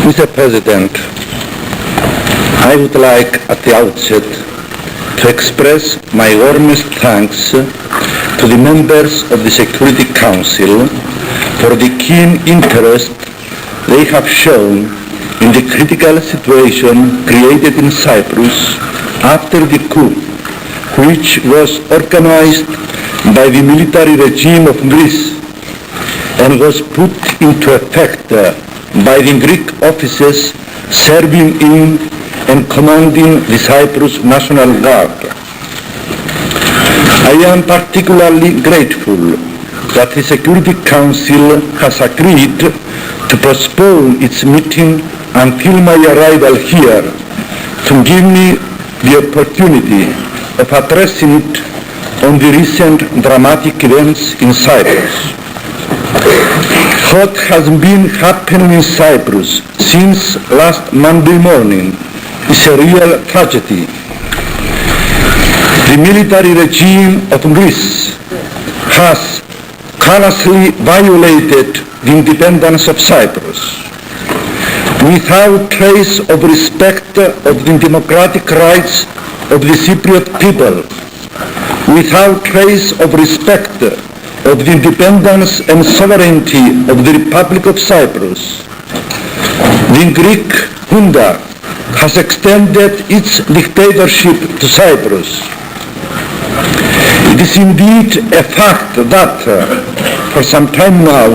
Mr. President, I would like at the outset to express my warmest thanks to the members of the Security Council for the keen interest they have shown in the critical situation created in Cyprus after the coup, which was organized by the military regime of Greece and was put into effect by the Greek officers serving in and commanding the Cyprus National Guard. I am particularly grateful that the Security Council has agreed to postpone its meeting until my arrival here to give me the opportunity of addressing it on the recent dramatic events in Cyprus. What has been happening in Cyprus since last Monday morning is a real tragedy. The military regime of Greece has callously violated the independence of Cyprus. Without trace of respect of the democratic rights of the Cypriot people, without trace of respect of the independence and sovereignty of the Republic of Cyprus, the Greek junta has extended its dictatorship to Cyprus. It is indeed a fact that, for some time now,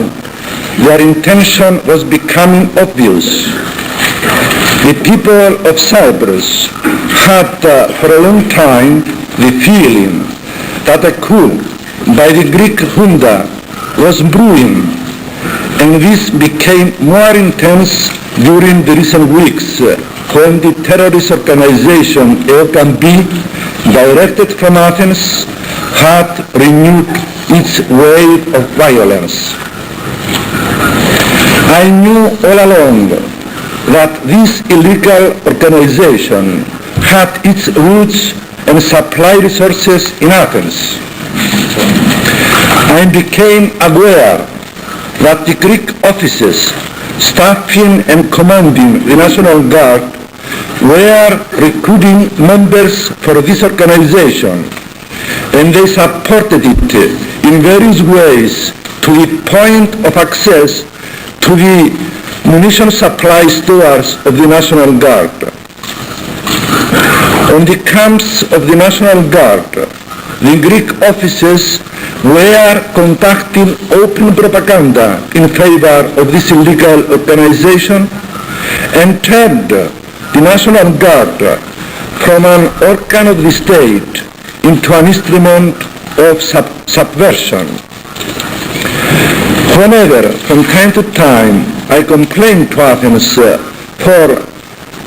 their intention was becoming obvious. The people of Cyprus had for a long time the feeling that a coup by the Greek junta was brewing, and this became more intense during the recent weeks when the terrorist organization ΕΟΚΑ, directed from Athens, had renewed its wave of violence. I knew all along that this illegal organization had its roots and supply resources in Athens. I became aware that the Greek officers staffing and commanding the National Guard were recruiting members for this organization, and they supported it in various ways to the point of access to the munition supply stores of the National Guard. On the camps of the National Guard, the Greek officers were conducting open propaganda in favor of this illegal organization and turned the National Guard from an organ of the state into an instrument of subversion. Whenever, from time to time, I complained to Athens for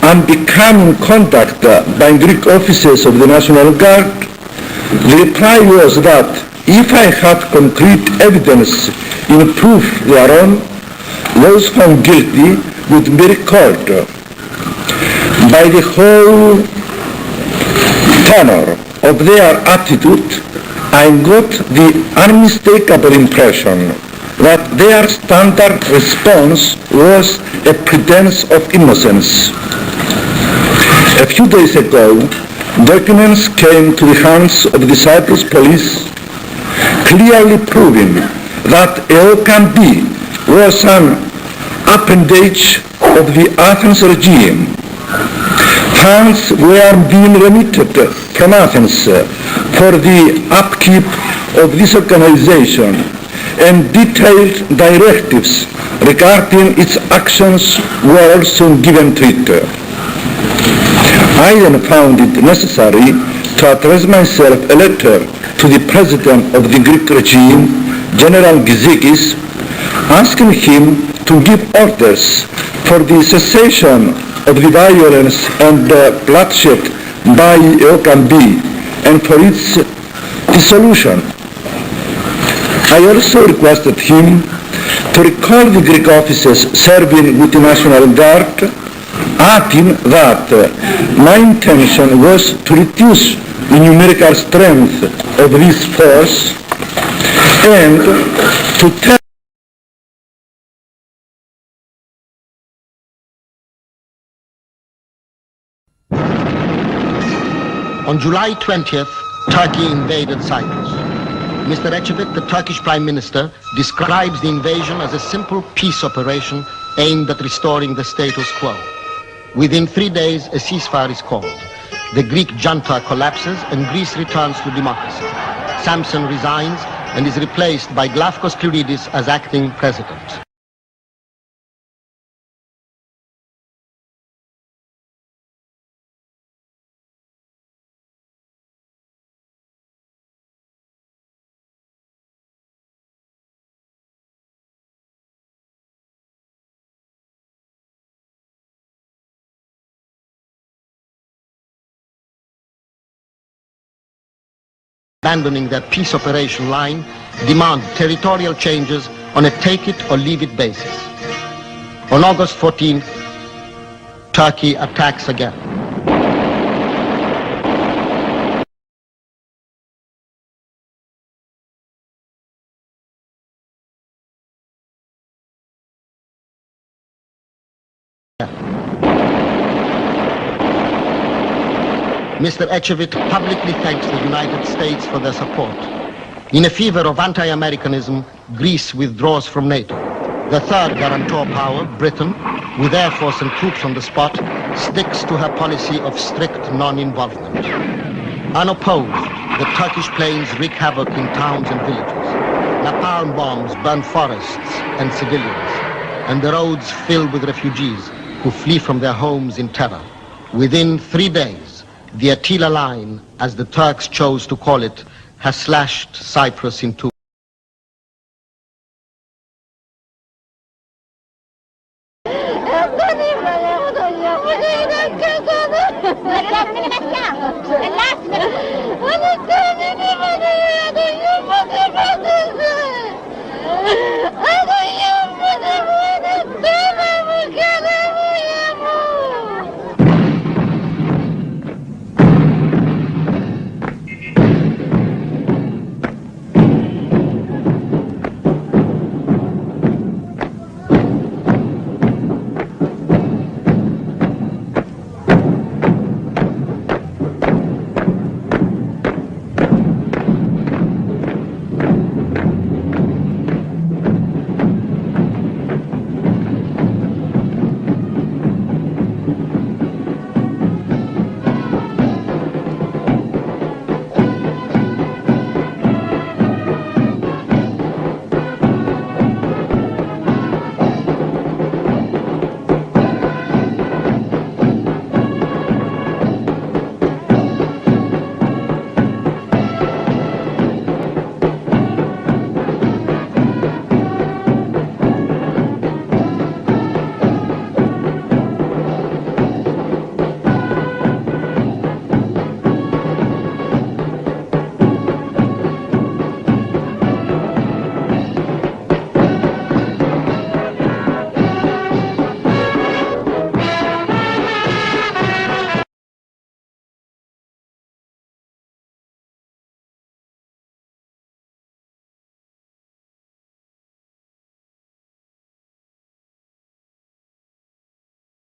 unbecoming conduct by Greek officers of the National Guard, the reply was that if I had concrete evidence in proof thereon, those found guilty would be recalled. By the whole tenor of their attitude, I got the unmistakable impression that their standard response was a pretense of innocence. A few days ago, documents came to the hands of the Cyprus police clearly proving that ΕΟΚΑ was an appendage of the Athens regime. Funds were being remitted from Athens for the upkeep of this organization, and detailed directives regarding its actions were also given to it. I then found it necessary to address myself a letter to the President of the Greek regime, General Gizikis, asking him to give orders for the cessation of the violence and bloodshed by ΕΟΚΑ and for its dissolution. I also requested him to recall the Greek officers serving with the National Guard, adding that my intention was to reduce the numerical strength of this force and to On July 20th, Turkey invaded Cyprus. Mr. Ecevit, the Turkish Prime Minister, describes the invasion as a simple peace operation aimed at restoring the status quo. Within 3 days, a ceasefire is called. The Greek junta collapses and Greece returns to democracy. Samson resigns and is replaced by Glafkos Clearidis as acting president. Abandoning their peace operation line, demand territorial changes on a take-it-or-leave-it basis. On August 14th, Turkey attacks again. Mr. Ecevit publicly thanks the United States for their support. In a fever of anti-Americanism, Greece withdraws from NATO. The third guarantor power, Britain, with air force and troops on the spot, sticks to her policy of strict non-involvement. Unopposed, the Turkish planes wreak havoc in towns and villages. Napalm bombs burn forests and civilians, and the roads fill with refugees who flee from their homes in terror. Within 3 days, the Attila Line, as the Turks chose to call it, has slashed Cyprus in two.